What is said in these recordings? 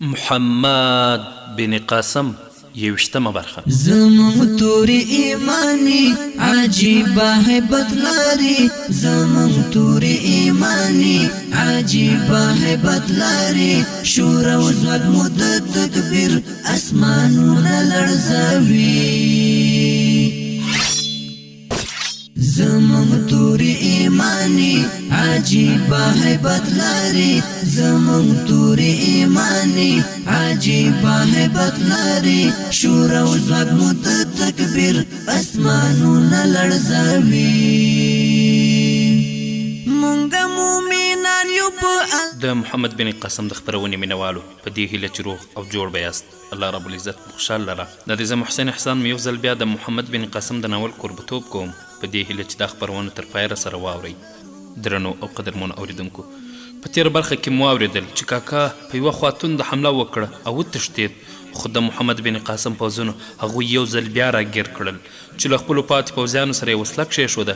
محمد بن قاسم یوشتمه برخه. زمون توری ایمانی عجیبه هیبت لاری، زمون توری ایمانی عجیبه هیبت لاری، شور و زود مدت تکبیر اسمانون لرزوی. زمون توری ایمانی عجیبه هیبت لاری، زمون توری ایمانی عجیبه هیبت لاری، شور و زود مدت تکبیر اسمانون لرزوی. مونږ مومنان یو په د محمد بن قاسم د خپرونې مینوالو په دې هیله چې روغ او جوړ به یاست، الله رب العزت خوشحال لره. د دې زه محسن احسان مې یو ځل بیا د محمد بن قاسم د ناول کوربتوب کوم په دې هیله چې دا خپرونه تر پایه سره واورئ. درنو او قدرمنو اوریدونکو، په تېره برخه کې مو واورېدل چې کاکا په یوه خاتون د حمله وکړه او وتښتېد، خو د محمد بن قاسم پوځونو هغوی یو ځل بیا راګیر کړل چې له خپلو پاتې پوځیانو سره یې وسله کښېښوده،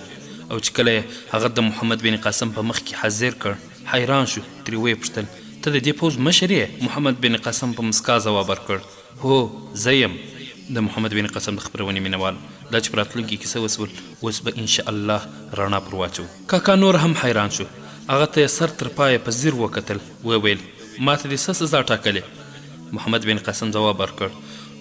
او چې کله یې هغه د محمد بن قاسم په مخ کې حاضر کړ، حیران شو. ترې ویې پوښتل ته د دې پوځ مشر یې؟ محمد بن قاسم په مسکا ځواب ورکړ، هو زه یم. د محمد بن قاسم د خپرونې مینوالو، دا چې په راتلونکي کې څه وسول اوس به انشاءالله رڼا پر واچو. کاکا نور هم حیران شو، هغه ته یې سر تر پایه په ځیر وکتل، وویل ما ته دې څه سزا ټاکلې؟ محمد بن قاسم ځواب ورکړ،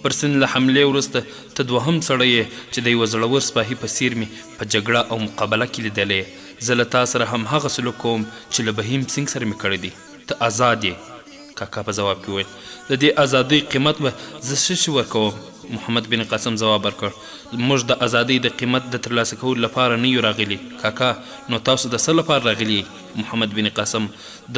پر سند له حملې وروسته ته دوهم سړی یې چې د یوه زړور سپاهي په څیر مې په جګړه او مقابله کې لیدلی. زه له تا سره هم هغه سلوک کوم چې له بهیم سینګ سره مې کړی دی. ته آزاد یې. کاکا په ځواب کې وویل د دې ازادۍ قیمت به زه څه شي ورکوم؟ محمد بن قاسم ځواب ورکړ، موږ د ازادۍ د قیمت د ترلاسه کولو لپاره نه یو راغلي. کاکا نو تاسو د څه لپاره راغلي؟ محمد بن قاسم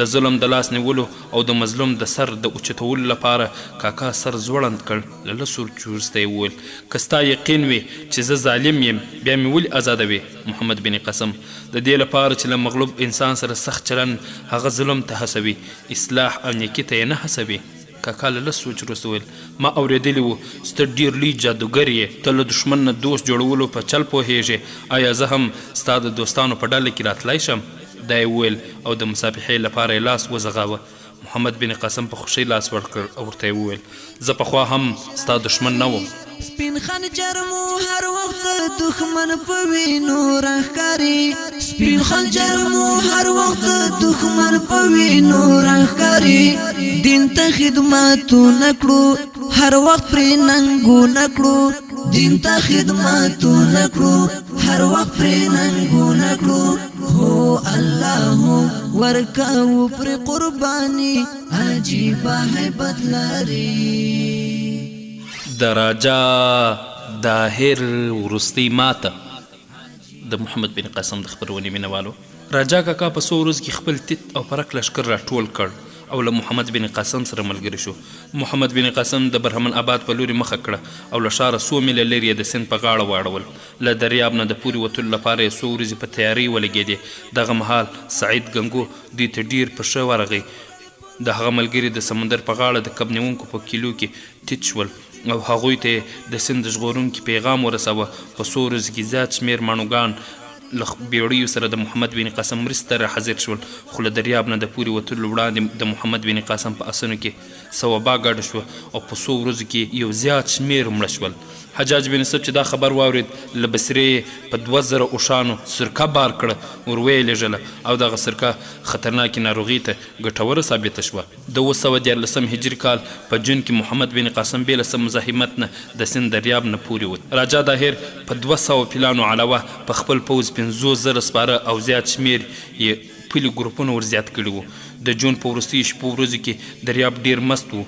د ظلم د لاس نیولو او د مظلوم د سر د اوچتولو لپاره. کاکا سر ځوړند کړ، له لسو چورسته یې وویل که ستا یقین وي چې زه ظالم یم بیا مې ولې ازادوې؟ محمد بن قاسم د دې لپاره چې له مغلوب انسان سره سخت چلن هغه ظلم ته هڅوي، اصلاح او نیکي ته یې نه هڅوي. کاکا له لس سوچ وروسته ویل ما اورېدلی وو سته ډېر لوی جادوګر یې، ته له دښمن نه دوست جوړولو په چل پوهېږې، آیا زه هم ستا د دوستانو په ډله کې راتلی شم؟ دا یې وویل او د مصافحې لپاره یې لاس وځغاوه. محمد بن قاسم په خوښۍ لاس ورکړ او ورته یې وویل زه پخوا هم ستا دښمن نه وم. سپین خنجر مو هر وخت دښمن په وینو راښکاري، سپین خنجر مو هر وخت دښمن په وینو راښکاري، دین ته خدمتونه کړو هر وخت پرې ننګونه کړو، دین ته خدمتونه کړو هر وخت پرې ننګونه کړو، هو الله ورکاو پر قرباني عجیبه هیبت لري. د راجا داهر وروستۍ ماته. د محمد بن قاسم د خپرونې مینوالو، راجا کاکا په څو ورځو کې خپل تیت او پرک لشکر راټول کړ او له محمد بن قاسم سره ملګری شو. محمد بن قاسم د برهمن آباد په لوري مخه کړه او له ښاره 100 میله لرې یې د سیند په غاړه واړول. له دریاب نه د پورې وتلو لپاره یې 100 ورځې په تیارۍ ولګېدې. دغه مهال سعید ګنګو دوی ته ډېر په ښه ورغی. د هغه ملګري د سمندر په غاړه د کب نیونکو په کیلو کې تیت شول او هغوی ته د سیند ژغورونکي پیغام ورسوه. په څو ورځو کې زیات شمېر ماڼوګان له بیړیو سره د محمد بن قاسم مرستې ته حاضر شول، خو له دریاب نه د پورې وتلو وړاندې د محمد بن قاسم په اسونو کې څه وبا ګډه شوه او په څو ورځو کې یو زیات شمېر مړه شول. حجاج بن یوسف چې دا خبر واورید له بصرې په 2000 اوښانو سرکه بار کړه، ور ویې لېږله او دغه سرکه خطرناکې ناروغۍ ته ګټوره ثابته شوه. د 214 هجري کال په جون کې محمد بن قاسم بې له څه مزاحمت نه د سیند دریاب نه پورې وت. راجا داهر په 200 پیلانو علاوه په خپل پوځ 50,000 سپاره او زیات شمېر یې پلي ګروپونه ور زیات کړي وو. د جون په وروستیو شپو ورځو کې دریاب ډېر مست و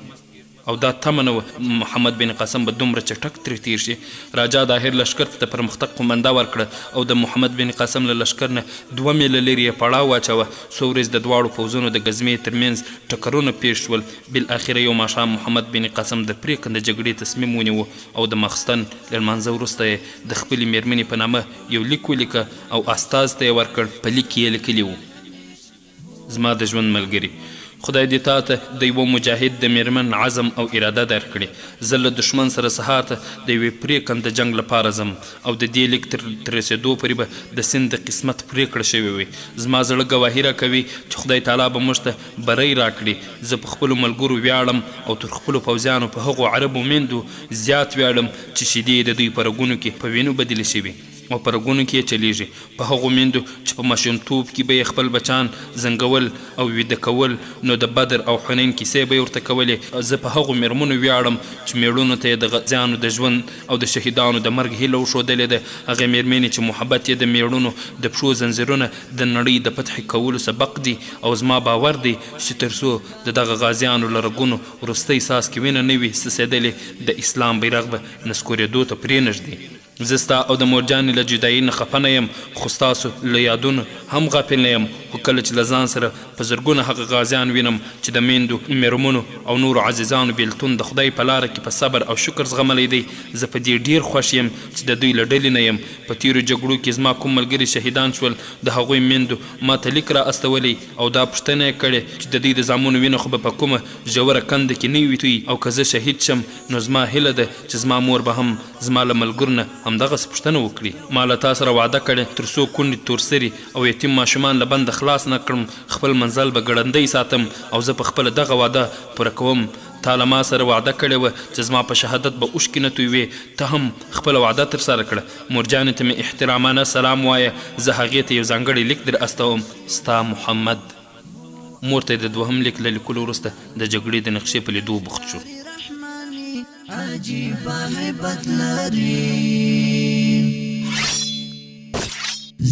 او دا تمه نه وه محمد بن قاسم به دومره چټک ترې تیر شي. راجا داهر لشکر ته د پرمختګ قومنده ورکړه او د محمد بن قاسم له لشکر نه 2 میله لرې یې پړاو واچوه. څو ورځې د دواړو پوځونو د ګزمې ترمنځ ټکرونه پیښ شول. بالاخره یو ماښام محمد بن قاسم د پرېکنده جګړې تصمیم ونیو او د ماخستن له لمانځه وروسته یې د خپلې مېرمنې په نامه یو لیک ولیکه او استازي ته یې ورکړ. په لیک کې یې لیکلي وو زما د ژوند ملګري خدای دې تا ته د یوه مجاهد د میرمن عزم او اراده درکړي. زه له دښمن سره سهار ته د یوې پرېکنده جنګ لپاره ځم او د دې لیک تر رسېدو پورې به د سیند د قسمت پرېکړه شوې وي. زما زړه ګواهي راکوي چې خدای تعالی به موږ ته بری راکړي. زه په خپلو ملګرو ویاړم او تر خپلو پوځیانو په هغو عربو میندو زیات ویاړم چې شیدې د دوی په رګونو کې په وینو بدلې شوي او په رګونو کې یې چلیږي. په هغو میندو چې په ماشومتوب کې به یې خپل بچان زنګول او ویده کول، نو د بدر او حنین کیسې به یې ورته کولې. زه په هغو میرمنو ویاړم چې میړونو ته یې د غازیانو د ژوند او د شهیدانو د مرګ هیله وښودلې ده. هغې میرمنې چې محبت یې د میړونو د پښو زنځیرونه د نړۍ د فتح کولو سبق دي. او زما باور دی چې تر څو د دغه غازیانو له رګونو وروستی ساس کې وینه نه وي څڅېدلې، د اسلام بیرغ به نسکورېدو ته پرېنږدي. زه ستا او د مورجانې له جدایي نه خفه نه یم، خو ستاسو له یادونو هم غافل نه یم. خو کله چې له ځان سره په زرګونه هغه غازیان وینم چې د میندو، میرمنو او نورو عزیزانو بیلتون د خدای په لاره کې په صبر او شکر زغملی دی، زه په دې ډېر خوښ یم چې د دوی له ډلې نه یم. په تیرو جګړو کې زما کوم ملګري شهیدان شول، د هغوی میندو ما ته لیک را استولی او دا پوښتنه یې کړې چې د دوی د زامنو وینه خو به په کومه ژوره کنده کې نه وي توی، او که زه شهید شم نو زما هیله ده چې زما مور به هم زما له ملګرو نه همدغسې پوښتنه وکړي. ما له تا سره وعده کړې تر څو کونډې، تورسري او یتیم ماشومان له بنده خلاص نه کړم، خپل منزل به ګړندی ساتم او زه په خپله دغه وعده پوره کوم. تا له ما سره وعده کړې وه چې زما په شهادت به اوښکې نه تویوې، ته هم خپله وعده ترسره کړه. مورجانې ته مې احترامانه سلام وایه، زه هغې ته یو ځانګړی لیک در استوم. ستا محمد. مور ته د دوهم لیک له لیکلو وروسته د جګړې د نقشې په لیدو بوخت شو. عجیبه هیبت لري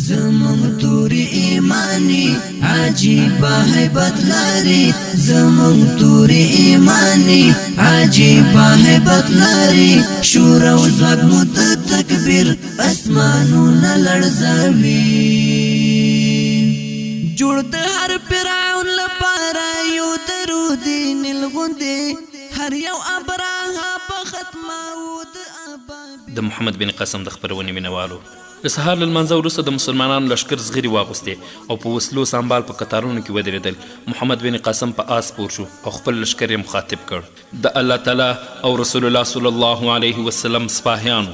زمون توری ایمانی، عجیبه هیبت لري زمون توری ایمانی، عجیبه هیبت لري شور او ځواک مو د تکبیر اسمانونه لړزوي. جوړ د هر فرعون لپاره یو درود نیل غوندې، هر یو ابراهه په ختمه و د ابابي. د محمد بن قاسم د خپرونې مینوالو، د سهار له لمانځه وروسته د مسلمانانو لښکر زغرې واغوستې او په وسلو سنبال په قطارونو کې ودرېدل. محمد بن قاسم په آس سپور شو او خپل لښکر یې مخاطب کړ. د الله تعالی او رسول الله صلی الله علیه وسلم سپاهیانو،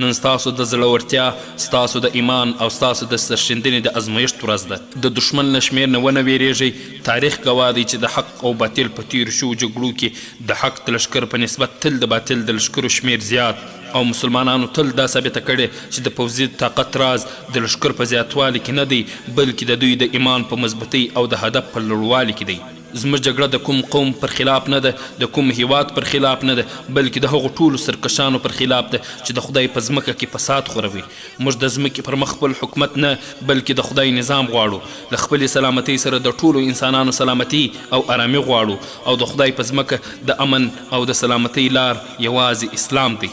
نن ستاسو د زړورتیا، ستاسو د ایمان او ستاسو د سرښندنې د ازمایښت ورځ ده. د دښمن له شمېر نه ونه ویرېږئ. تاریخ ګواه دی چې د حق او باطل په تیرو شوو جګړو کې د حق د لښکر په نسبت تل د باطل د لښکرو شمېر زیات، او مسلمانانو تل دا ثابته کړې چې د پوځي طاقت راز د لښکر په زیاتوالي کې نه دی، بلکې د دوی د ایمان په مضبوطۍ او د هدف په لوړوالي کې دی. زموږ جګړه د کوم قوم پر خلاف نه ده، د کوم هیواد پر خلاف نه ده، بلکې د هغو ټولو سرکشانو پر خلاف ده چې د خدای په ځمکه کې فساد خوروي. موږ د ځمکې پر مخ خپل حکومت نه، بلکې د خدای نظام غواړو. له خپلې سلامتۍ سره د ټولو انسانانو سلامتي او آرامي غواړو، او د خدای په ځمکه د امن او د سلامتۍ لار یوازې اسلام دی.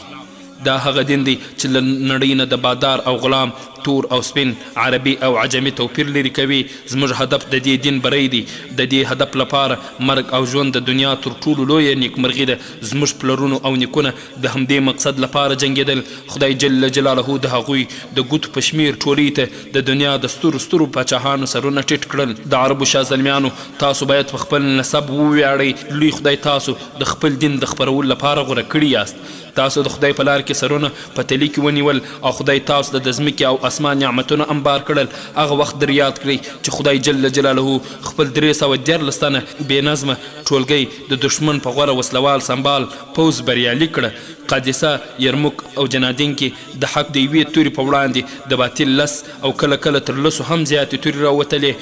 دا هغه دین دی چې له نړۍ نه د بادار او غلام، تور او سپین، عربي او عجمي توپیر لري کوي. زموږ هدف د دې دین بری دی. د دې هدف لپاره مرګ او ژوند د دنیا تر ټولو لویه نیکمرغي ده. زموږ پلرونو او نیکونه د همدې مقصد لپاره جنګېدل. خدای جل جلاله د هغوی د ګوتو په شمیر ټولۍ ته د دنیا د سترو سترو پاچاهانو سرونه ټیټ کړل. د عربو شاه زلمیانو، تاسو باید په خپل نسب وویاړئ. لوی خدای تاسو د خپل دین د خپرولو لپاره غوره کړي یاست. تاسو د خدای په لار کې سرونه په تلي کې ونیول او خدای تاسو د ځمکې او اسمان نعمتونه انبار کړل. هغه وخت در یاد کړئ چې خدای جل جلاله خپل 314 تنه بې نظمه ټولګۍ د دښمن په غوره وسلوال سنبال پوځ بریالي کړه. قادسه، یرموک او جنادین کې د حق د یوې تورې په وړاندې د باطل لس او کله کله تر لسو هم زیاتې تورې راوتلې.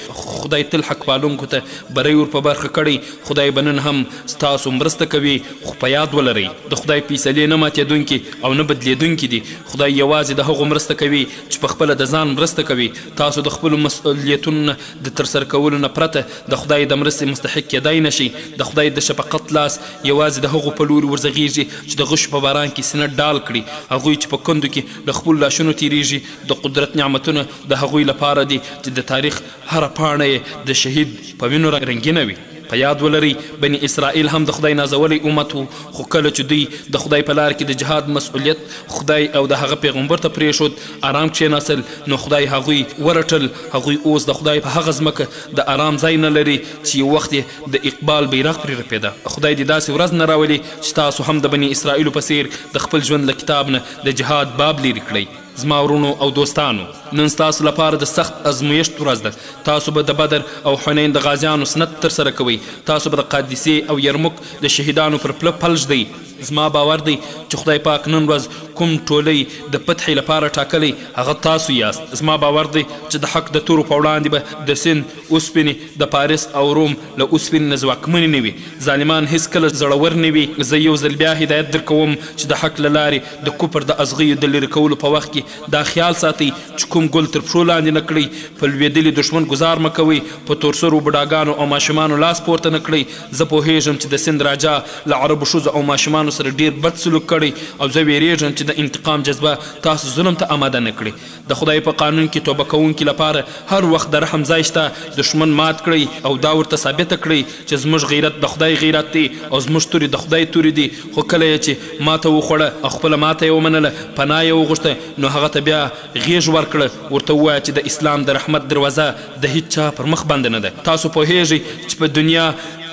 خدای تل حق پالونکو ته بری ور په برخه کړی. خدای به نن هم ستاسو مرسته کوي، خو په یاد ولرئ د خدای فیصلې نه ماتېدونکي او نه بدلېدونکي دي. خدای یوازې د هغو مرسته کوي چې په خپله د ځان مرسته کوي. تاسو د خپلو مسؤلیتونو د ترسره کولو نه پرته د خدای د مرستې مستحق کېدای نشئ. د خدای د شفقت لاس یوازې د هغو په لوري ورځغېږي چې د غشو په باران کې سینه ډال کړي. هغوی چې په کندو کې د خپلو لاشونو تیریږي، د قدرت نعمتونه د هغوی لپاره دي چې د تاریخ هره پاڼه یې د شهید په وینو رنګینه وي. په یاد ولرئ بني اسرائیل هم د خدای نازولی امت و، خو کله چې دوی د خدای په لار کې د جهاد مسؤلیت خدای او د هغه پیغمبر ته پرېښود، آرام کښېناستل، نو خدای هغوی ورټل. هغوی اوس د خدای په هغه ځمکه د آرام ځای نه لري چې یو وخت یې د اقبال بیرغ پرې رپېده. خدای دې داسې ورځ نه راولي چې تاسو هم د بني اسرائیلو په څېر د خپل ژوند له کتاب نه د جهاد باب لرې کړئ. زما ورونو او دوستانو، نن ستاسو لپاره د سخت ازمویشت ورځ ده. تاسو به د بدر او حنین د غازیانو سنت ترسره کوئ. تاسو به د قادسیې او یرموک د شهیدانو پر پله پل ږدئ. زما باور دی چې خدای پاک نن ورځ کوم ټولۍ د فتحې لپاره ټاکلی هغه تاسو یاست. زما باور دی چې د حق د تورو په وړاندې به د سند اوسپنې د پاریس او روم له اوسپنې نه ځواکمنې نه وي. ظالمان هیڅکله زړور نه وي. زه یو ځل بیا هدایت درکوم چې د حق له لارې د کفر د ازغیو د لرې کولو په وخت کې دا خیال ساتئ چې کوم ګل تر پښو لاندې نه کړئ. په لوېدلي دښمن ګزار مه کوئ. په تورسرو بوډاګانو او ماشومانو لاس پورته نه کړئ. زه پوهېږم چې د سند راجا له عربو ښځو او ماشومانو سره ډیر بد سلوک کړی، او زه ویریږم چې د انتقام جذبه تاسو ظلم ته آماده نه کړئ. د خدای په قانون کې توبه کوونکي لپاره هر وخت د رحم ځای شته. دښمن مات کړئ او دا ورته ثابته کړئ چې زموږ غیرت د خدای غیرت دی او زموږ تورې د خدای تورې دي. خو کله یې چې ماته وخوړه او خپله ماته یې ومنله، پناه یې وغوښته، نو هغه ته بیا غیږ ورکړه. ورته ووایه چې د اسلام د رحمت دروازه د هیڅ چا پر مخ بنده نه ده. تاسو پوهیږئ چې په دنیا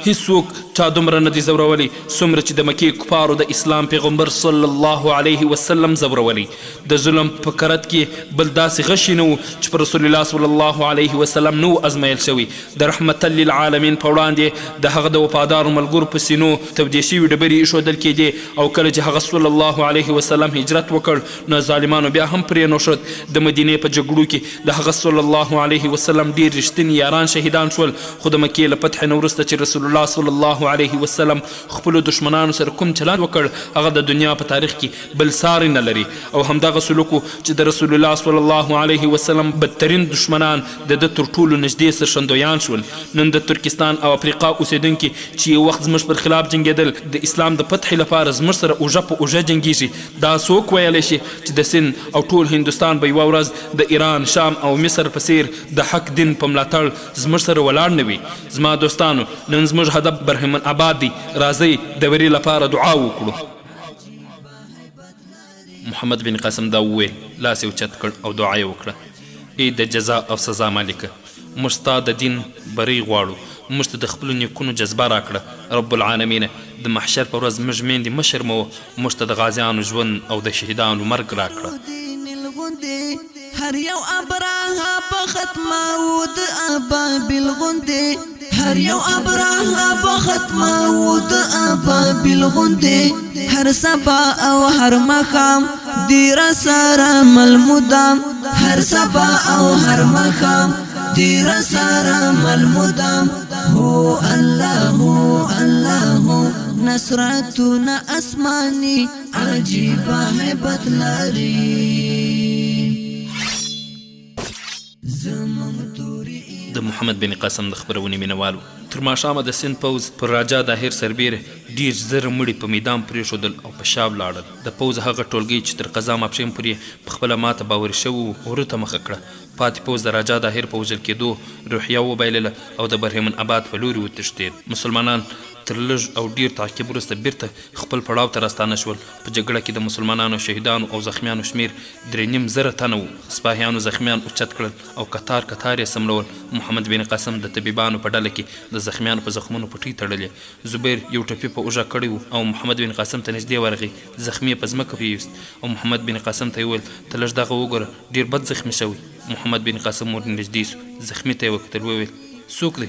هیڅوک چا دومره نه دي زورولی څومره چې د مکې کفارو د اسلام پیغمبر صلی الله علیه وسلم زورولی. د ظلم په کرت کې بل داسې غشي نه و چې په رسول الله صلی الله علیه وسلم نه و ازمایل شوي. د رحمت للعالمین په وړاندې د هغه د وفادارو ملګرو په سینو تودې شوي ډبرې ایښودل کېدې، او کله چې هغه صلی الله علیه وسلم هجرت وکړ نو ظالمانو بیا هم پرې نوښت. د مدینې په جګړو کې د هغه صلی الله علیه وسلم ډېر رښتیني یاران شهیدان شول. خو د مکې له فتح نه وروسته چې رسول الله صلی الله علیه وسلم خپلو دشمنانو سره کوم چلند وکړ هغه د دنیا په تاریخ کې بل ساری نه لري. او همدغه سلوک چې د رسول الله صلی الله علیه وسلم بدترین دشمنان د ده تر ټولو نږدې سرښندویان شول. نن د ترکستان او افریقا اوسیدونکي چې یو وخت زموږ پر خلاف جنګېدل، د اسلام د فتح لپاره زموږ سره اوږه په اوږه جنګېږي، دا څوک ویلی شي چې د سند او ټول هندوستان به یوه ورځ د ایران، شام او مصر په څیر د حق دین په ملاتړ زموږ سره ولاړ نه وي؟ زما دوستانو، نن زموږ هدف برهمن آباد دی. راځئ د وري لپاره دعا وکړو. محمد بن قاسم دا وویل، لاس یې اوچت کړ او دعا یې وکړه: ای د جزا او سزا مالکه، موږ ستا د دین بری غواړو. موږ ته د خپلو نیکونو جذبه راکړه. رب العالمین، د محشر په ورځ موږ میندې مه شرموه. موږ ته د غازیانو ژوند او د شهیدانو مرګ راکړه. هر یو ابراها په ختمه و د ابابل غوندې، هر یو ابراها په ختمه و د ابابل غوندې، هر سبا او هر مخام دیر سره ملمودام، هر سبا او هر مخام دیر سره ملمودام. هو الله هو الله نصرتنا اسماني عجیبه هیبت لري. د محمد بن قاسم د خپرونې مینوالو، تر ماښامه د سند پوځ پر راجا داهر سربیره ډېر زره مړي په میدان پرېښودل او په شا ولاړل. د پوځ هغه ټولګۍ چې تر قضا ماپښین پورې په خپله ماته باوري شوي وو غرو ته مخه کړه. پاتې پوځ د راجا داهر په وژل کېدو روحیه وبایلله او د برهمن آباد په لوري وتښتېد. مسلمانان تر لږ او ډیر تعقیب وروسته بیرته خپل پړاو ته راستانه شول. په جګړه کې د مسلمانانو شهیدانو او زخمیانو شمیر 3.5 تنه و. سپاهیانو زخمیان اوچت کړل او کتار کتار یې سملول. محمد بن قاسم د طبیبانو په ډله کې د زخمیانو په زخمونو پټۍ تړلې. زبیر یو ټپي په اوږه کړی و او محمد بن قاسم ته نږدې ورغی. زخمی په ځمکه پریوست او محمد بن قاسم ته یې وویل: ته لږ دغه وګوره، ډیر بد زخمی شوی. محمد بن قاسم ور نږدې سو، زخمی ته یې وکتل، وویل: څوک دی؟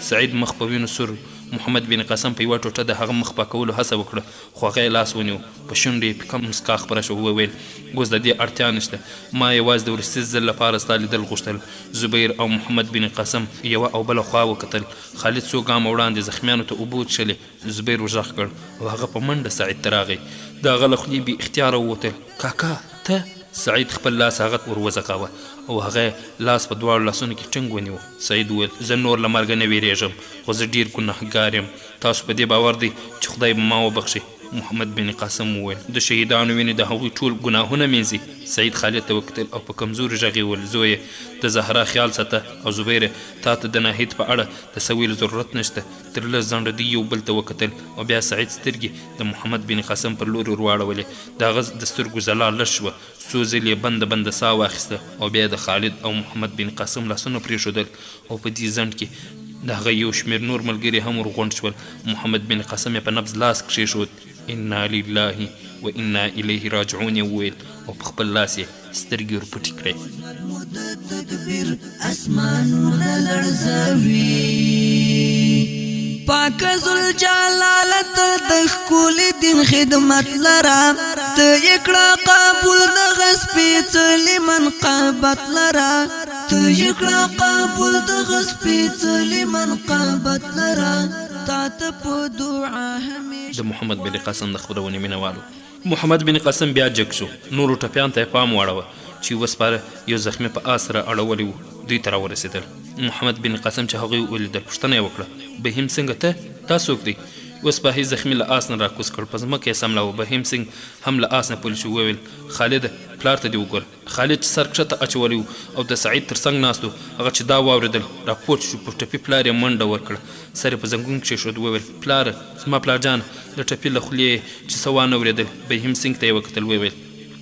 سعید مخ په وینو سور. محمد بن قاسم په یوه ټوټه د هغه مخ پاکولو هڅه وکړه، خو هغه یې لاس ونیو. په شونډو یې پیکه مسکا خپره شوه. وویل: اوس د دې اړتیا نشته، ما یوازې د وروستي ځل لپاره ستا لیدل غوښتل. زبیر او محمد بن قاسم یوه او بله خوا وکتل. خالد څو ګامه وړاندې زخمیانو ته اوبه وڅښلې. زبیر وغږ کړ او هغه په منډه سعید ته راغی. د هغه له خولې بې اختیاره ووتل: کاکا ته؟ سعید خپل لاس هغه ور وځغاوه او هغه لاس په دواړو لاسونو کې ټینګ ونیو. سعید وویل: زه نور له مرګه نه ویرېږم، خو زه ډېر ګنهګار یم. تاسو په دې باور دی چې خدای به ما وبخښي؟ محمد بن قاسم وویل د شهیدانو وینې د هغوی ټول ګناهونه مینځي. سعید خالد ته وکتل او په کمزوري غږ یې وویل زویه د زهرا خیال ساته او زبیره تا ته د ناهید په اړه د څه ویلو ضرورت نشته. تر لږ ځنډه دوی یو بل ته وکتل او بیا سعید سترګې د محمد بن قاسم پر لوري ورواړولې. د هغه د سترګو ځلا لږ شوه. څو ځلې یې بنده ساه واخیسته او بیا د خالد او محمد بن قاسم لاسونه پرېښودل او په دې ځنډ کې د هغه یو شمېر نور ملګري هم ورغونډ شول. محمد بن قاسم یې په نبض لاس کښېښود. انا لله و انا الیه راجعون یې وویل او په خپل لاس یې سترګې ورپټې کړې. تکبیر اسمانونه لړزوي پاک ذوالجلالت د ښکلي دین خدمت لره ته یې کړه قبول دغه سپېڅلي منقبت لره ته یې کړه قبول دغه سپېڅلي منقبت لره تا ته په دعا همیشه. د محمد بن قاسم د خپرونې مینوالو محمد بن قاسم بیا جګ شو. نورو ټپیانو ته یې پام واړوه چې وسپاره یو زخمي په آس را اړولی و. دوی ته راورسېدل. محمد بن قاسم چې هغوی ولیدل پوښتنه یې وکړه بهیم څنګه ته دا څوک دی؟ وسپاهي زخمي له آس نه راکوز کړ. په ځمکه یې سملاوه. بهیم سنګ هم له آس نه پلی شو. وویل خالد پلار ته دې وګوره. خالد چې سر کښته اچولی و او د سعید تر څنګ ناست و هغه چې دا واورېدل راپورته شو. په ټپي پلار یې منډه ورکړه. سر یې په زنګون کښېښود. وویل پلاره زما پلارجان د ټپي له خولې چې څه وانه اورېدل. بهیم سنګ ته یې وکتل. وویل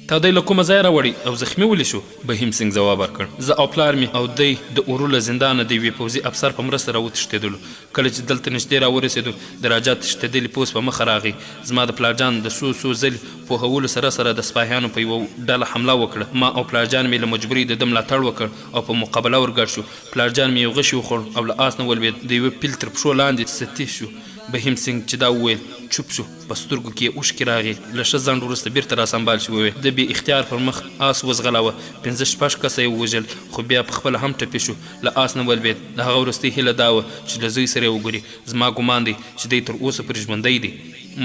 تا دی له کومه ځایه راوړی او زخمي ولې شو؟ بهیم سنګ ځواب ورکړ زه او پلار مې او دی د اورو له زندانه د یوې پوځي افسر په مرسته راوتښتېدلو. کله چې دلته نږدې راورسېدو د راجا تښتېدلي پوځ په مخه راغی. زما د پلارجان د څو ځلې پوهولو سره د سپاهیانو په یوه ډله حمله وکړه. ما او پلارجان مې له مجبورۍ د ده ملاتړ وکړ او په مقابله ورګډ شو. پلارجان مې یو غشی وخوړ او له آس نه ولوېد. د یوه پیل تر پښو لاندې ستی شو. بهیم سنګ چې دا وویل چوپ شو. په سترګو کې یې اوښکې راغې. له ښه ځنډ وروسته بیرته راسمبال شو. وویل د بې اختیار پر مخ آس وځغلاوه. 5-6 کسه یې ووژل خو بیا پخپله هم ټپي شو. له آس نه ولوېد. د هغه وروستۍ هیله دا وه چې له زوی سره یې وګوري. زما ګمان دی چې دی تر اوسه پورې ژوندی دی.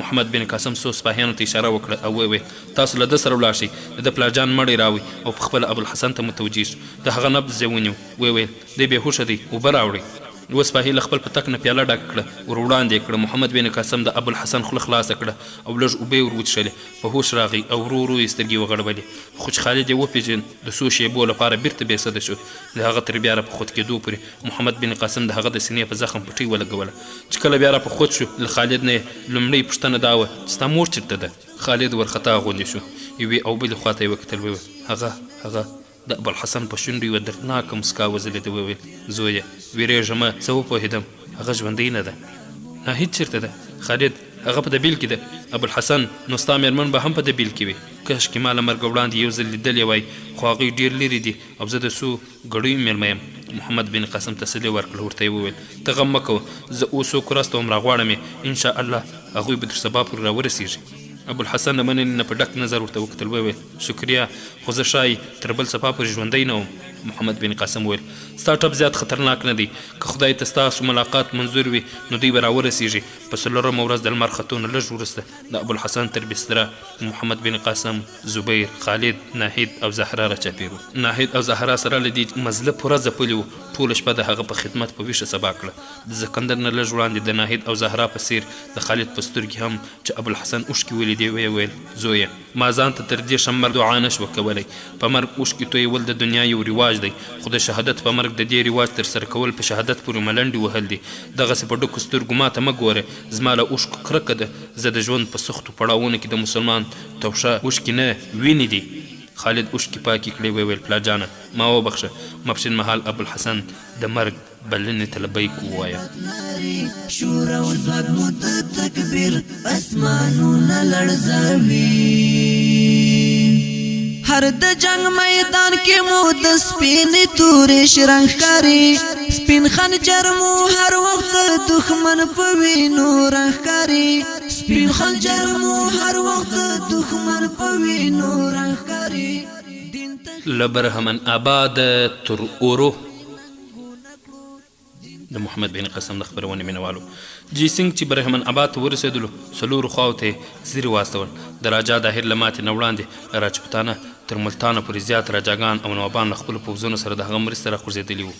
محمد بن قاسم څو سپاهیانو ته اشاره وکړه او وویل تاسو له ده سره ولاړ شئ. د ده پلارجان مړی راوړئ او پخپله ابوالحسن ته متوجه سو. د هغه نبض یې ونیو. وویل دی بېهوښه دی اوبه راوړئ. وسپاهي له خپل پتک نه پیاله ډکه کړه ور وړاندې یې کړه. محمد بن قاسم د ابوالحسن خوله خلاصه کړه او لږ اوبه یې ور وڅښلې. په هوښ راغی او ورو ورو یې سترګې وغړولې. خو چې خالد یې وپېژند د څو شېبو لپاره بیرته بېسده شو. د هغه تر بیا را په خود کېدو پورې محمد بن قاسم د هغه د سینې په زخم پټۍ ولګوله. چې کله بیا را په خود شو له خالد نه یې لومړۍ پوښتنه دا وه چې ستا مور چېرته ده؟ خالد ورخطا غوندې شو. یوې او بلې خوا ته یې وکتل. وویل هغه د ابوالحسن په شونډو یوه دردناکه مسکا وځلېده. وویل زویه ویرېږه مه څه وپوهېدم هغه ژوندۍ نه ده. ناهید چېرته ده؟ خالد هغه په دبیل کې ده. ابوالحسن نو ستا مېرمن به هم په دبیل کې وي. کاشکې ما له مرګه وړاندې یو ځل لیدلې وای خو هغوی ډېر لرې دي او زه د څو ګړیو مېلمه یم. محمد بن قاسم تسلي ورکړه. ورته یې وویل ته غم مه کوه زه اوس څوک ورسته هم راغواړم یې انشاءالله هغوی به تر سبا پورې راورسېږي. ابوالحسن د مننې نه په ډک نظر ورته وکتل. وویل شکریا خو زه ښایي تر بل سبا پورې ژوندی نه وم. محمد بن قاسم وویل ستا ټپ زیات خطرناک نه دی. که خدای ته ستاسو ملاقات منظور وي نو دوی به راورسېږي. په 4مه ورځ د لمر ختو نه لږ وروسته د ابوالحسن تر بستره محمد بن قاسم زبیر خالد ناهید او زهرا راچاپېر وو. ناهید او زهرا سره له دې مزله پوره ځپلي وو. ټوله شپه د هغه په خدمت په ویښه سبا کړه. د زکندر نه لږ وړاندې د ناهید او زهرا په څېر د خالد په سترګې هم چې ابوالحسن اوښکې ولیدې ویې ویل زویه ما ځان ته تر دې ښه مرګ دعا نه شوه کولی. په مرګ اوښکې تویول د دنیا یو رواج دی خو د شهادت په مرګ د دې رواج ترسره کول په شهادت پورې ملنډې وهل دي. دغسې په ډکو سترګو ما ته مه ګوره. زما له اوښکو کرکه ده. زه د ژوند په سختو پړاوونو کې د مسلمان توشه اوښکې نه وینې دي. خالد اوښکې پاکې کړې. وویل پلارجانه ما وبخښه. ماپښین مهال ابوالحسن د مرګ بلنې ته لبیک ووایه. شور او ځواک مو د تکبیر اسمانونه لړزوي. هر د جنگ میدان کې مو د سپینې تورې شرنګ ښکاري. سپین خنجر مو هر وخت د دښمن په وینو رنګ ښکاري. سپین خنجر مو هر وخت د دښمن په وینو رنګ ښکاري. له برهمن آباد تر اورو د محمد بن قاسم د خپرونې مینوالو جی سنګ چې برهمن آباد ته ورسېدلو 4 خواو ته زیرې واستول. د راجا داهر له ماتې نه وړاندې راجپوتانه تر ملتانه پورې زیات راجاګان او نوابان له خپلو پوځونو سره د هغه مرستې راخوځېدلي وو.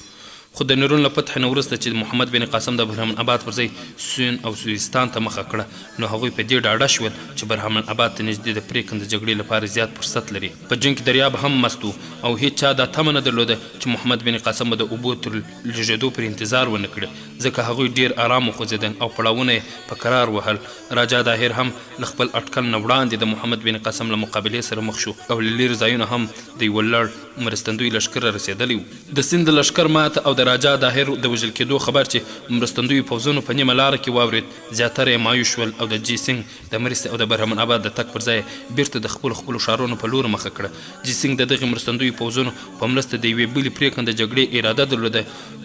خو د نیرون له فتح نه وروسته چې محمد بن قاسم د برهمن آباد پر ځای سوین او سویستان ته مخه کړه نو هغوی په دې ډاډه شول چې برهمن آباد ته نږدې د پرېکنده جګړې لپاره زیات فرصت لري. په جنګ کې دریاب هم مست و او هیڅ چا دا تمه نه درلوده چې محمد بن قاسم به د اوبو تر لږېدو پر انتظار ونه کړي، ځکه هغوی ډېر ارام وخوځېدل او پړاوونه یې په کرار وهل. راجا داهر هم له خپل اټکل نه وړاندې د محمد بن قاسم له مقابلې سره مخ شو او له لرې ځایونه هم د یوه لړ مرستندوی لښکر رسېدلی و. د سیند د لښکر ماته او د راجا داهر د وژل کېدو خبر چې مرستندوی پوځونو په نیمه لاره کې واورېد، زیاتره یې مایوس شول او د جي سنګ د مرستې او د برهمن آباد د تګ پر ځای بیرته د خپلو ښارونو په لور مخه کړه. جي سنګ د دغې مرستندوی پوځونو په مرسته د یوې بلې پرېکنده جګړې اراده درلوده،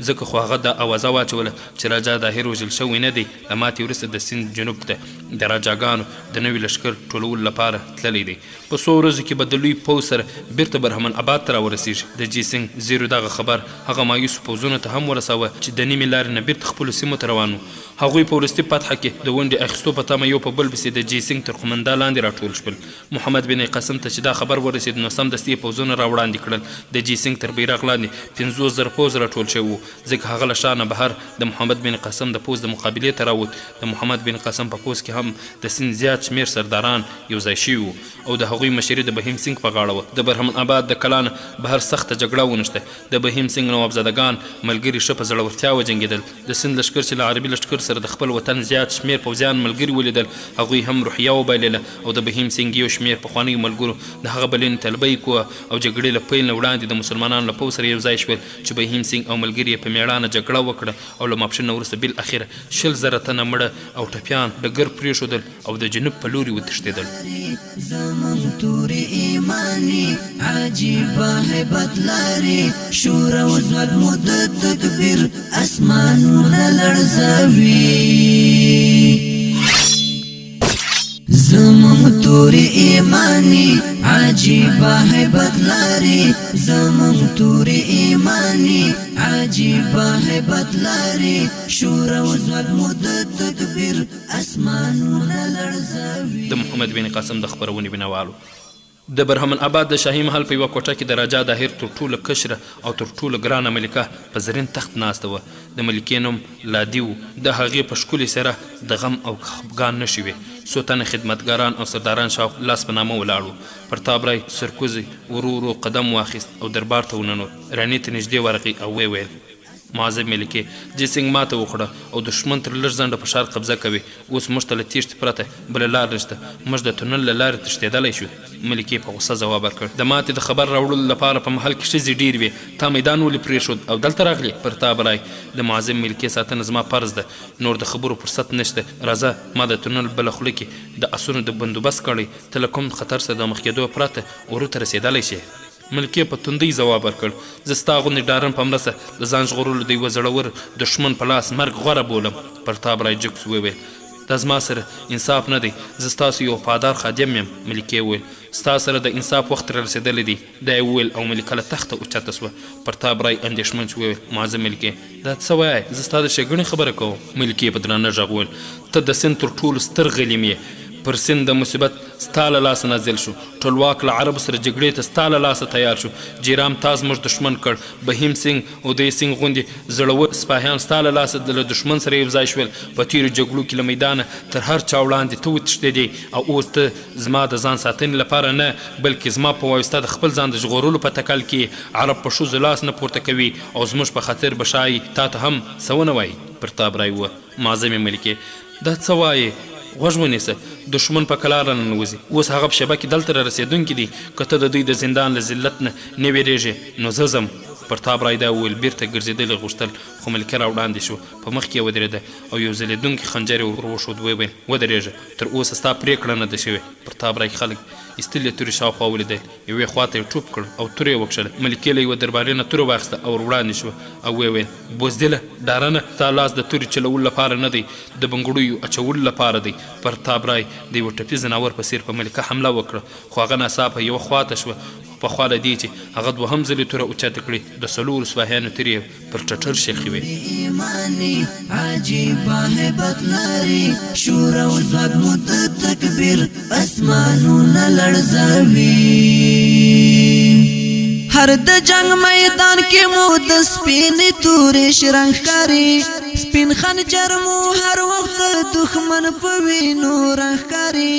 ځکه خو هغه دا اوازه واچوله چې راجا داهر وژل شوی نه دی، له ماتې وروسته د سیند جنوب ته د راجاګانو د نوي لښکر ټولولو لپاره تللی دی. په څو ورځو کې به د لوی پوځ سره بیرته برهمن آباد ته راورسېږي. د جي سنګ زیرو دغه خبر هغه مایوسو پوځونو ته هم ورساوه چې د نیمې لارې نه بیرته خپلو سیمو ته روان وو. هغوی په وروستي فتحه کې د ونډې اخیستو په تمه یو په بل پسې د جي سنګ تر قومنده لاندې راټول شول. محمد بن قاسم ته چې دا خبر ورسېد نو سمدستي یې پوځونه راوړاندې کړل. د جي سنګ تر بیرغ لاندې 50,000 پوځ راټول شوی و، ځکه هغه له شا نه بهر د محمد بن قاسم د پوځ د مقابلې ته راووت. د محمد بن قاسم په پوځ کې هم د سیند زیات شمېر سرداران یو ځای شوي وو او د هغوی مشري د بهیم سنګ په غاړه وه. د برهمن آباد د کلا نه بهر سخته جګړه ونښته. د بهیم سنګ نوابزادګان ملګري ښه په زړورتیا وجنګېدل. د سیند لښکر چې له عربي لښکر سره د خپل وطن زیات شمېر پوځیان ملګري ولیدل، هغوی هم روحیه وبایلله او د بهیم سنګ یو شمېر پخوانیو ملګرو د هغه بلنې طلبۍ کوه او جګړې له پیل نه وړاندې د مسلمانانو له پوځ سره یو ځای شول چې بهیم سنګ او ملګري یې په میړانه جګړه وکړه او له ماپښین نه وروسته بالاخره 20,000 تنه مړه او ټپیان ډګر پرېښودل او د جنوب په لوري وتښتېدل. زمون تورې ایماني عجیبه هیبت لري، شور او ځواک مو د تکبیر اسمانونه لړزوي. زمون تورې ایماني عجیبه هیبت لري، زمون تورې ایماني عجیبه هیبت لري، شور او ځواک مو د تکبیر اسمانونه لړزوي. د محمد بن قاسم د خپرونې بنوالو د برهمن آباد د شاهي محل په یوه کوټه کې د راجا داهر تر ټولو کشره او تر ټولو ګرانه ملکه په زرین تخت ناسته وه. د ملکې نوم لادي و. د هغې په ښکلې څېره د غم او خفګان نښې وې. څو تنه خدمتګاران او سرداران شاو لاس په نامه ولاړ وو. پرتاب رای سرکوزی ورو ورو قدم واخیست او دربار ته وننوت. رانې ته نږدې ورغی او ویې ویل: معظم ملکې، جي سنګ ماته وخوړه او دښمن تر لږ ځنډه په ښار قبضه کوي. اوس موږ ته له تیښتې پرته بله لار نشته، موږ د تونل له لارې تښتېدلی شو. ملکې په غوسه ځواب ورکړ: د ماتې د خبر راوړلو لپاره په محل کې ښځې ډېر وې، تا میدان ولې پرېښود او دلته راغلې؟ پرتاب رای: د معظم ملکې ساتنه زما فرض ده، نور د خبرو فرصت نشته. راځه، ما د تونل بله خوله کې د اسونو د بندوبست کړی، ته له کوم خطر سره د مخ کېدو پرته وروته رسېدلی شې. ملکې په توندۍ ځواب ورکړ: زه ستا غوندې ډارن په مرسته د ځان ژغورلو د یوه زړور دښمن په لاس مرګ غوره بولم. پرتاب رای جګ وویل: دا زما سره انصاف نه دی، زه ستاسو یو وفادار خادم یم. ملکې وویل: ستا سره د انصاف وخت را رسېدلی دی. دا یې وویل او ملکه له تخته اوچته سوه. پرتاب رای اندېښمن شو وویل: معظم ملکې، دا څه وایې؟ زه ستا د ښېګڼې خبره کوم. ملکې په درانه غږ وویل: ته د سیند تر ټولو ستر غلیم یې. پر سیند د مصیبت ستا له لاسه نازل شو، ټولواک له عربو سره جګړې ته ستا له لاسه تیار شو. جیرام تا زموږ دښمن کړ. بهیم سنګ او دې سنګ غوندې زړور سپاهیان ستا له لاسه له دښمن سره یو ځای شول. په تېرو جګړو کې له میدانه تر هر چا وړاندې ته وتښتېدې او اوس ته زما د ځان ساتنې لپاره نه، بلکې زما په واسطه د خپل ځان د ژغورلو په تکل کې عرب په ښځو لاس نه پورته کوي او زموږ په خاطر به ښایي تا ته هم څه ونه وایي. پرتاب رای وویل: معظمې ملکې، دا څه وایې؟ غوږ ونیسه، دښمن په کلا راننوځي. اوس هغه په شبه کې دلته را رسېدونکي دي. که ته د دوی د زندان له ذلت نه ویرېږې نو زه ځم. پرتاب رای دا وویل. بیرته ګرځېدل یې غوښتل خو ملکه راوړاندې شو، په مخ کې یې ودرېده او یو ځلېدونکی خنجر یې ور وښود. ویل: ودرېږه، تر اوسه ستا پرېکړه نه ده شوې. پرتاب رای خلک ایستلې تورې شاوخوا ولیدل، یوې خوا ته یې ټوپ کړ او توره یې وکښله. ملکې له یوه درباري نه توره واخیسته او ور وړاندې شوه او ویې ویل: بزدله ډارنه، ستا لاس د تورې چلولو لپاره نه دی، د بنګړیو اچولو لپاره دی. پرتاب رای د یوه ټپي ځناور په څېر په ملکه حمله وکړه، خو هغه ناڅاپه یوه خوا ته شوه. په خوا له دې چې هغه دوهم ځلې توره اوچته کړې، د 4 سپاهیانو تورې پر ټټر شیخې وې. ایماني عجیبه هیبت لري، شور او ځواک مو د تکبیر اسمانونه لړزوي. هر د جنگ میدان کې مو د سپینې تورې شرنګ ښکاري سپین خنجر مو هر وخت دښمن په وینو رنګ ښکاري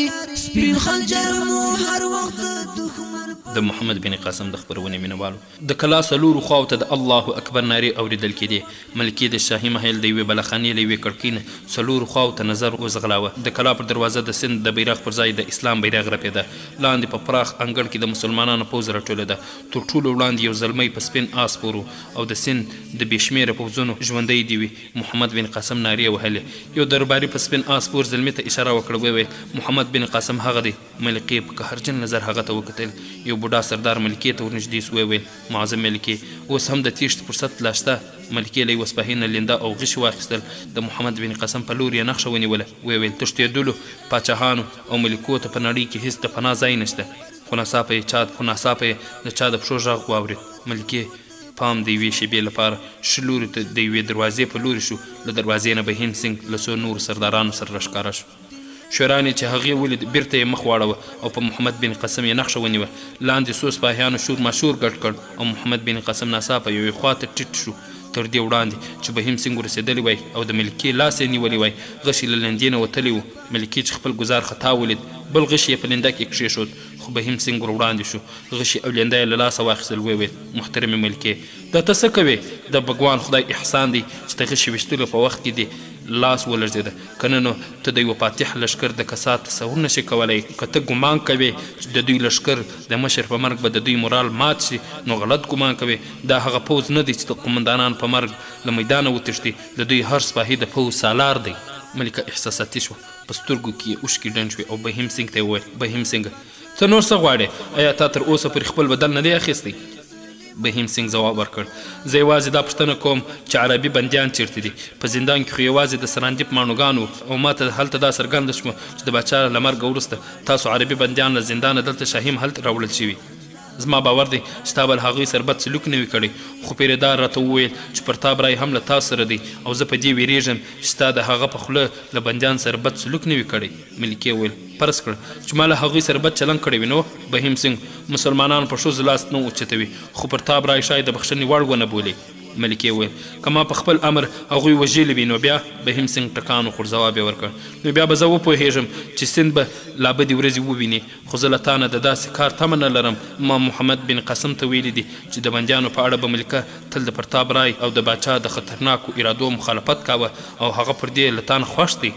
سپین خنجر مو هر وخت دښمن د محمد بن قاسم د خپرونې مینوالو د کلا څلورو خواو ته د الله اکبر نارې اورېدل کېدې ملکې د شاهي محل د یوې بلخانې له یوې کړکۍ نه څلورو خواو ته نظر وځغلاوه د کلا پر دروازه د سند د بیرغ پر ځای د اسلام بیرغ رپېده لاندې په پراخ انګړ کې د مسلمانانو پوځ راټولېده تر ټولو وړاندې یو زلمی په سپین آس سپور او د سند د بې شمېره پوځونو ژوندی دي وي محمد بن قاسم نارې وهلې یو درباري په سپین آس سپور زلمي ته اشاره وکړه وویل محمد بن قاسم هغه دی ملکې په قهرجن نظر هغه ته وکتل یو بوډا سردار ملکې ته ورنږدې سو وویل معظم ملکې اوس هم د تیښتې فرصت لا شته ملکې له یوه سپاهي نه لنده او غشي واخیستل د محمد بن قاسم په لور یې نښه ونیوله وویل تښتېدلو پاچاهانو او ملکو ته په نړۍ کې هېڅ د پناه ځای نشته خو ناڅاپه یې د چا د پښو غږ واورېد ملکې پام د یوې شېبې لپاره ښه لوري ته د یوې دروازې په لوري شو له دروازې نه بهیم سنګ له څو نورو سردارانو سره راښکاره شو شوران چې هغې ولید بیرته یې مخ واړوه او په محمد بن قاسم یې نښه ونیوه لاندې څو سپاهیانو شور ماشور ګډ کړ او محمد بن قاسم ناڅاپه یوې خوا ته ټیټ شو تر دې وړاندې چې بهیم سنګ ورسېدلی وای او د ملکې لاس یې نیولی وای غشي له لندې نه وتلی و ملکې چې خپل ګزار خطا ولید بل غشي یې په لنده کې کښېښود خو بهیم سنګ ور وړاندې شو غشي او لنده یې له لاسه واخیستل وویل محترمې ملکې دا ته څه کوې د بګوان خدای احسان دی چې د غشي ویشتلو په وخت کې دی لاس ولړزېده که نه نو ته د یوه فاتح لښکر د کسات تصور نشي کولی که ته ګمان کوې چې د دوی لښکر د مشر په مرګ به د دوی مورال مات شي نو غلط ګمان کوې دا هغه پوځ نه دی چې د قمندانان په مرګ له میدانه وتښتي د دوی هر سپاهي د پوځ سالار دی ملکه احساساتي شوه په سترګو کې یې اوښکې ډنډ شوې او بهیم سنګ ته یې وویل بهیم سنګه ته نور څه غواړې ایا تا تر اوسه پورې خپل بدل نه دی اخیستی بهیم سنګ ځواب ورکړ زه یوازې دا پوښتنه کوم چې عربي بندیان چیرته دي په زندان کې خو یوازې د سراندیپ ماڼوګانو او ما ته هلته دا څرګنده شوه چې د باچا له مرګه وروسته تاسو عربي بندیان له زندانه دلته شاهي محل ته راوړل شوي زما باور دی چې تا به له هغوی سره بد سلوک نه وي کړی خو پیرهدار راته وویل چې پرتاب رای هم له تاسو سره دی او زه په دې ویرېږم چې تا د هغه په خوله له بندیان سره بد سلوک نه وي کړی ملکې وویل فرض کړه چې ما له هغوی سره بد چلند کړی وي نو بهیم سنګ مسلمانان په ښځو لاس نه اوچتوي خو پرتاب رای شاید د بخښنې وړ ونه بولي ملکې وویل که ما په خپل امر هغوی وژلي وي نو بیا بهیم سنګ ټکان وخوړ ځواب یې ورکړ نو بیا به زه وپوهېږم چې سند به لا بدې ورځې وویني خو زه له تا نه د داسې کار تمه نه لرم ما محمد بن قاسم ته ویلي دي چې د بندیانو په اړه به ملکه تل د پرتاب رای او د باچا د خطرناکو ارادو مخالفت کاوه او هغه پر دې له تا نه خوښ دی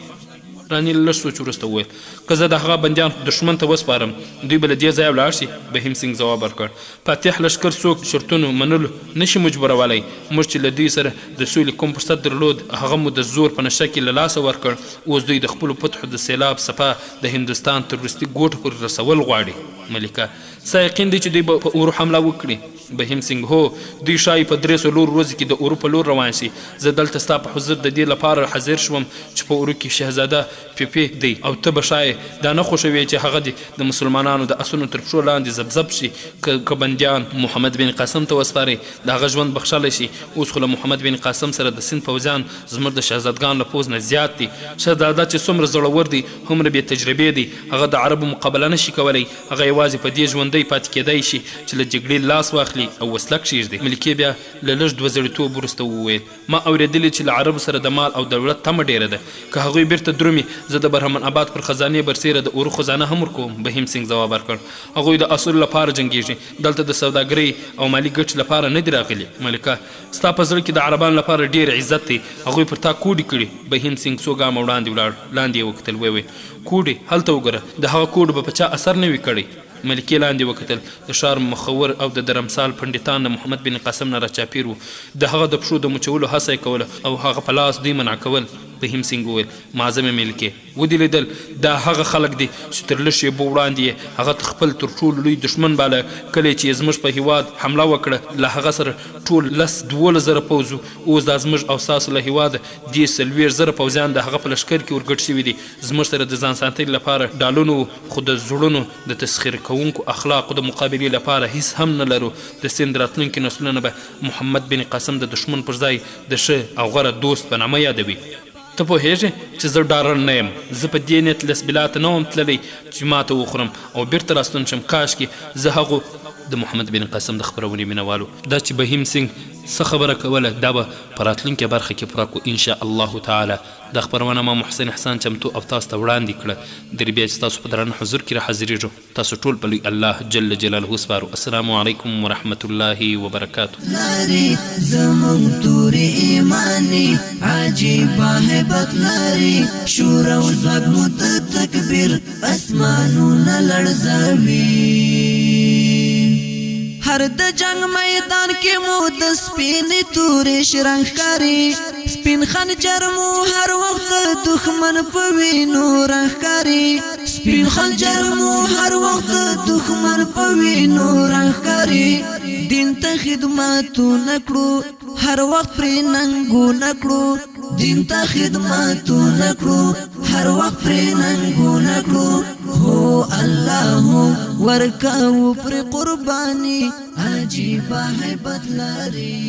راني له لږ سوچ وروسته وویل که زه د هغه بندیان دښمن ته وسپارم دوی به له دې ځایه ولاړ شي بهیم سنګ ځواب ورکړ فاتح لښکر څوک شرطونو منلو نشي مجبورولی موږ چې له دوی سره د سولې کوم فرصت درلود هغه مو د زور په نشه کې له لاسه ورکړ اوس دوی د خپلو فتحو د سیلاب څپه د هندوستان تر وروستي ګوټ پورې رسول غواړي ملکه څه یقین دی چې دوی به په اورو حمله وکړي بهیم سنګ هو دوی ښایي په 3 ورځو کې د اورو په لور روان شي زه دلته ستا په حضور د دې لپاره حاضر شوم چې په اورو کې شهزاده پیپی دی او ته به ښایي دا نه خوښوې چې هغه دې د مسلمانانو د اسونو تر پښو لاندې ذبذب شي که بندیان محمد بن قاسم ته وسپارئ د هغه ژوند بخښلی شي اوس خو له محمد بن قاسم سره د سند پوځیان زموږ د شهزادګانو له پوځ نه زیات دي شهزاده چې څومره زړور دی هومره بې تجربې دی هغه د عربو مقابله نشي کولی هغه یوازې په دې ژوندی پاتې کېدی شي چې له جګړې لاس واخلي او وسله کښېږدي ملکې بیا له لږ دوه زړیتوب وروسته وویل ما اورېدلي چې له عربو سره د مال او دولت تمه ډېره ده که هغوی بیرته درومي زه د برهمن آباد پر خزانې برسیره د اورو خزانه هم ورکوم بهیم سنګ ځواب ورکړ هغوی د اسونو لپاره جنګېږي دلته د سوداګرۍ او مالي ګټې لپاره نه دي راغلي ملکه ستا په زړه کې د عربانو لپاره ډېر عزت دی هغوی پر تا کوډې کړي بهیم سنګ څو ګامه وړاندې ولاړ لاندې یې وکتل وویل کوډې هلته وګوره د هغه کوډو به په چا اثر نه وي کړی ملکې لاندې وکتل د ښار مخور او د درمسال پنډتان د محمد بن قاسم نه راچاپیر وو د هغه د پښو د مچولو هڅه یې کوله او هغه په لاس دوی منع کول بهیم سنګ وویل معظمې ملکې ودې لیدل دا هغه خلک دي چې تر لږ شېبو وړاندې یې هغه ته خپل تر ټولو لوی دښمن باله کله چې یې زموږ په هیواد حمله وکړه له هغه سره ټول 12 پوځ اوس دا زموږ او ستاسو له هیواده دې 40 پوځیان د هغه په لښکر کې ورګډ شوي دي زموږ سره د ځان ساتنې لپاره ډالونو خو د زړونو د تسخیر کوونکو اخلاقو د مقابلې لپاره هیڅ هم نه لرو د سند راتلونکي نسلونه به محمد بن قاسم د دښمن پر ځای د ښه او غوره دوست په نامه یادوي ته پوهېږې چې زه ډارن نه یم زه په دې نیت لسبلا ته نه وم تللی چې ماته وخورم او بیرته راستون شم کاشکې زه هغو د محمد بن قاسم د خپرونې مینوالو دا چې بهیم سنګ څه خبره کوله دا به په راتلونکې برخه کې پوره کړو انشاء الله تعالی دا خپرونه ما محسن احسان چمتو او تاسو ته وړاندې کړه درې بیا چې تاسو په درانه حضور کې راحاضرېږو تاسو ټول په لوی الله جل جلاله سپارو السلام علیکم ورحمة الله وبرکاته لاري زمون توري ایمانی عجیبه هیبت لري شور او ځواک مو د تکبیر اسمانونه لړزوي هر د جنگ میدان کې مو د سپینې تورې شرنګ ښکاري سپین خنجر مو هر وخت دښمن په وینو رنګ ښکاري سپین خنجر مو هر وخت دښمن په وینو رنګ ښکاري دین ته خدمتونه کړو هر وخت پرې ننګونه کړو دین ته خدمتونه کړو هر وخت پرې ننګونه کړو هو الله ورکاو پر قربانی عجیبه هیبت لري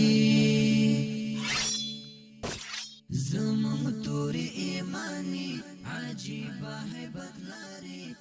زمون توري ایمانی عجیبه هیبت لري